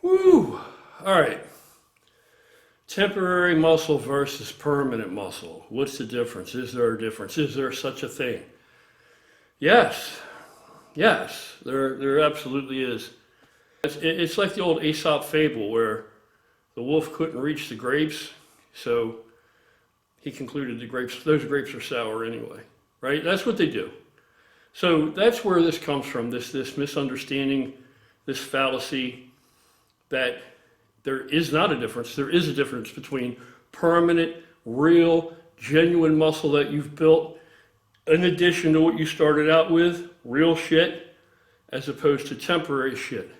Woo! All right. Temporary muscle versus permanent muscle. What's the difference? Is there a difference? Is there such a thing? Yes. Yes. There absolutely is. It's like the old Aesop fable where the wolf couldn't reach the grapes, so he concluded those grapes are sour anyway, right? That's what they do. So that's where this comes from, this misunderstanding, this fallacy that there is not a difference. There is a difference between permanent, real, genuine muscle that you've built in addition to what you started out with, real shit, as opposed to temporary shit.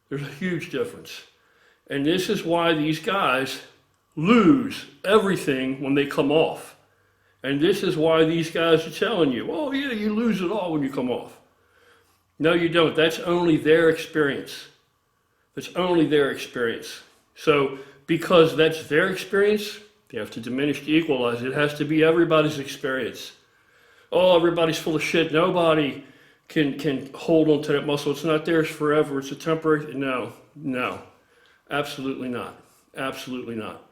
There's a huge difference. And this is why these guys lose everything when they come off. And this is why these guys are telling you, oh yeah, you lose it all when you come off. No, you don't. That's only their experience. That's only their experience. So because that's their experience, you have to diminish to equalize. It has to be everybody's experience. Oh, everybody's full of shit. Nobody can hold on to that muscle. It's not theirs forever. It's a temporary. No, absolutely not. Absolutely not.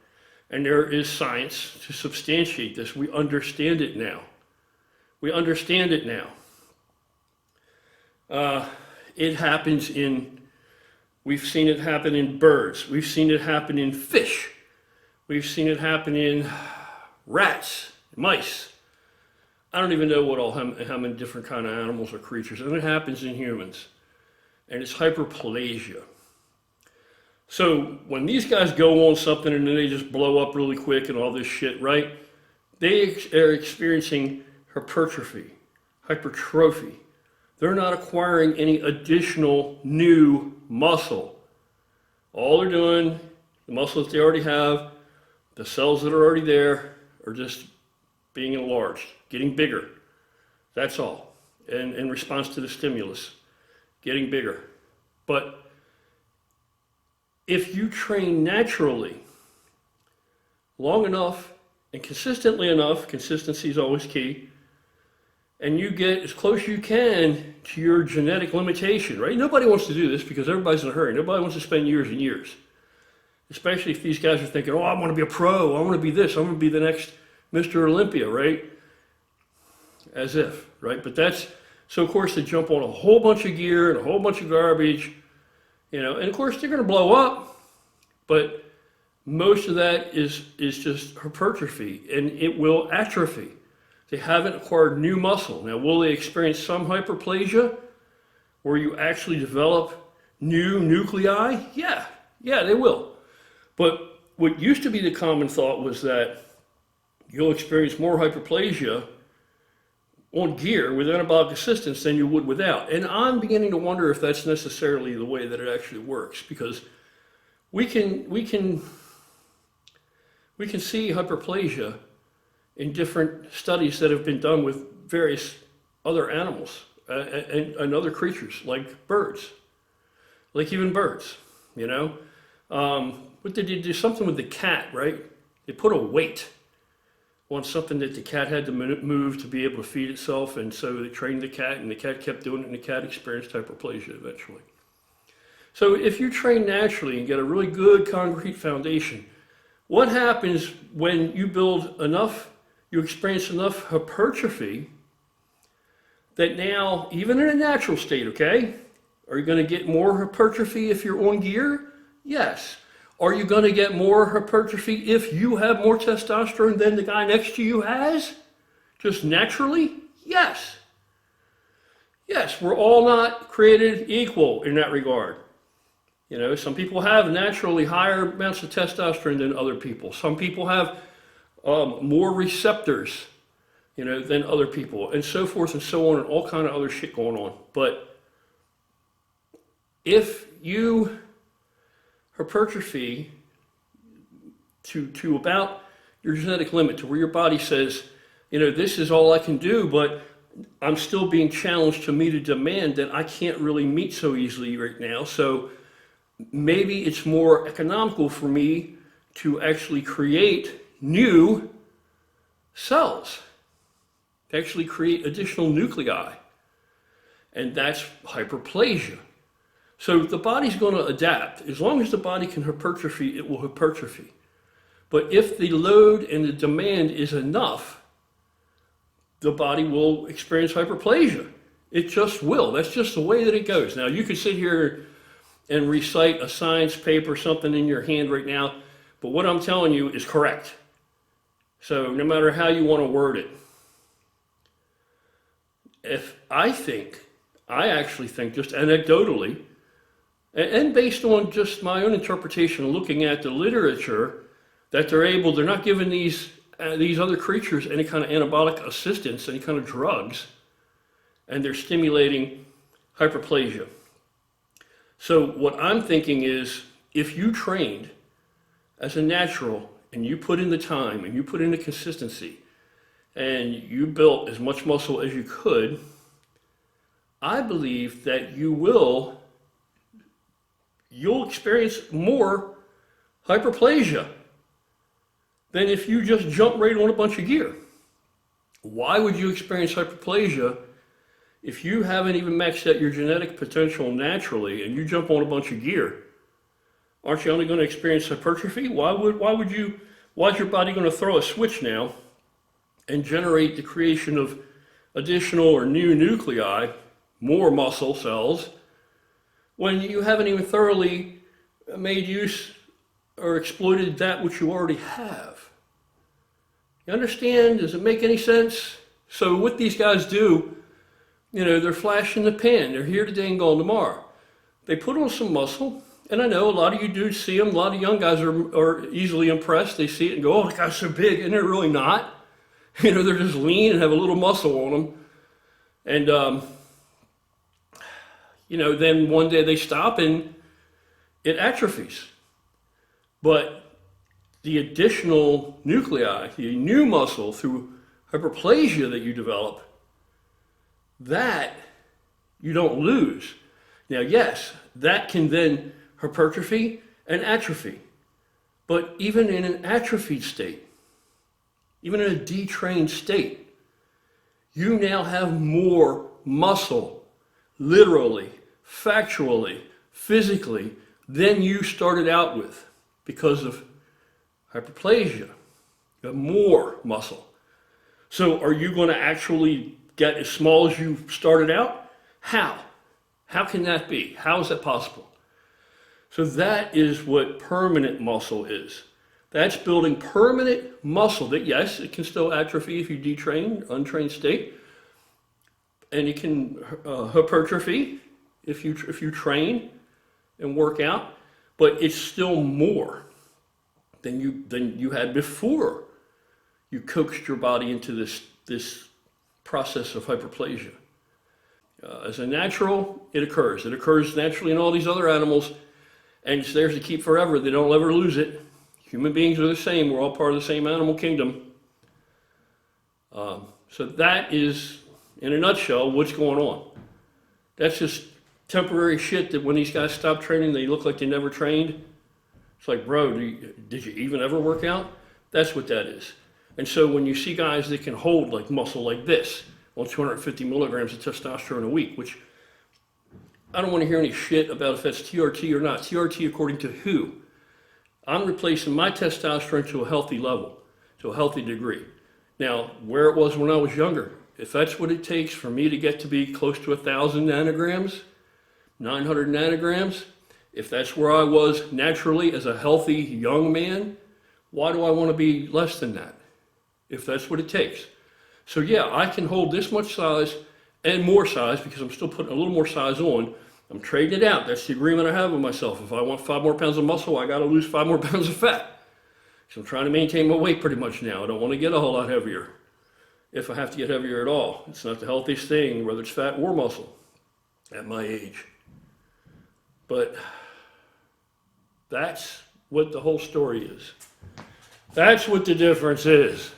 And there is science to substantiate this. We understand it now. We understand it now. It happens we've seen it happen in birds. We've seen it happen in fish. We've seen it happen in rats, mice. I don't even know how many different kind of animals or creatures. And it happens in humans. And it's hyperplasia. So when these guys go on something and then they just blow up really quick and all this shit, right? They are experiencing hypertrophy. They're not acquiring any additional new muscle. All they're doing, the muscles they already have, the cells that are already there are just being enlarged, getting bigger. That's all. And in response to the stimulus, getting bigger. But if you train naturally, long enough and consistently enough, consistency is always key, and you get as close as you can to your genetic limitation, right? Nobody wants to do this because everybody's in a hurry. Nobody wants to spend years and years. Especially if these guys are thinking, oh, I want to be a pro, I want to be this, I want to be the next Mr. Olympia, right? As if, right? But so of course they jump on a whole bunch of gear and a whole bunch of garbage, and of course they're going to blow up, but most of that is just hypertrophy, and it will atrophy. They haven't acquired new muscle. Now, will they experience some hyperplasia where you actually develop new nuclei? Yeah, they will. But what used to be the common thought was that you'll experience more hyperplasia on gear with anabolic assistance than you would without. And I'm beginning to wonder if that's necessarily the way that it actually works, because we can see hyperplasia in different studies that have been done with various other animals and other creatures, like birds, like even birds, What did you do? Something with the cat, right? They put a weight on something that the cat had to move to be able to feed itself, and so they trained the cat, and the cat kept doing it, and the cat experienced hyperplasia eventually. So if you train naturally and get a really good concrete foundation, what happens when you you experience enough hypertrophy that now, even in a natural state, okay, are you going to get more hypertrophy if you're on gear? Yes. Are you going to get more hypertrophy if you have more testosterone than the guy next to you has? Just naturally? Yes. Yes, we're all not created equal in that regard. Some people have naturally higher amounts of testosterone than other people. Some people have more receptors, than other people, and so forth and so on, and all kind of other shit going on. But if you hypertrophy to about your genetic limit, to where your body says, this is all I can do, but I'm still being challenged to meet a demand that I can't really meet so easily right now. So maybe it's more economical for me to actually create new cells, to actually create additional nuclei. And that's hyperplasia. So the body's going to adapt. As long as the body can hypertrophy, it will hypertrophy. But if the load and the demand is enough, the body will experience hyperplasia. It just will. That's just the way that it goes. Now, you could sit here and recite a science paper, something in your hand right now, but what I'm telling you is correct. So no matter how you want to word it, I actually think just anecdotally, and based on just my own interpretation, looking at the literature, that they're not giving these other creatures any kind of anabolic assistance, any kind of drugs, and they're stimulating hyperplasia. So what I'm thinking is, if you trained as a natural and you put in the time and you put in the consistency and you built as much muscle as you could, I believe that you'll experience more hyperplasia than if you just jump right on a bunch of gear. Why would you experience hyperplasia if you haven't even maxed out your genetic potential naturally and you jump on a bunch of gear? Aren't you only going to experience hypertrophy? Why's your body going to throw a switch now and generate the creation of additional or new nuclei, more muscle cells, when you haven't even thoroughly made use or exploited that which you already have? You understand? Does it make any sense? So what these guys do, they're flash in the pan. They're here today and gone tomorrow. They put on some muscle, and I know a lot of you dudes see them. A lot of young guys are easily impressed. They see it and go, oh, the guy's so big, and they're really not. They're just lean and have a little muscle on them. And, then one day they stop and it atrophies. But the additional nuclei, the new muscle through hyperplasia that you develop, that you don't lose. Now, yes, that can then hypertrophy and atrophy. But even in an atrophied state, even in a detrained state, you now have more muscle, literally, factually, physically, than you started out with because of hyperplasia. You have more muscle. So are you going to actually get as small as you started out? How? How can that be? How is that possible? So that is what permanent muscle is. That's building permanent muscle that, yes, it can still atrophy if you detrain, untrained state, and it can hypertrophy if you train and work out, but it's still more than you had before you coaxed your body into this process of hyperplasia. As a natural, it occurs. It occurs naturally in all these other animals, and it's theirs to keep forever. They don't ever lose it. Human beings are the same. We're all part of the same animal kingdom. So that is, in a nutshell, what's going on. That's just temporary shit that when these guys stop training, they look like they never trained. It's like, bro, did you even ever work out? That's what that is. And so when you see guys that can hold like muscle like this on 250 milligrams of testosterone a week, which I don't want to hear any shit about if that's TRT or not. TRT according to who? I'm replacing my testosterone to a healthy level, to a healthy degree. Now, where it was when I was younger, if that's what it takes for me to get to be close to 1,000 nanograms, 900 nanograms, if that's where I was naturally as a healthy young man, why do I want to be less than that? If that's what it takes. So yeah, I can hold this much size and more size because I'm still putting a little more size on. I'm trading it out. That's the agreement I have with myself. If I want 5 more pounds of muscle, I got to lose 5 more pounds of fat. So I'm trying to maintain my weight pretty much now. I don't want to get a whole lot heavier. If I have to get heavier at all, it's not the healthiest thing, whether it's fat or muscle, at my age. But that's what the whole story is. That's what the difference is.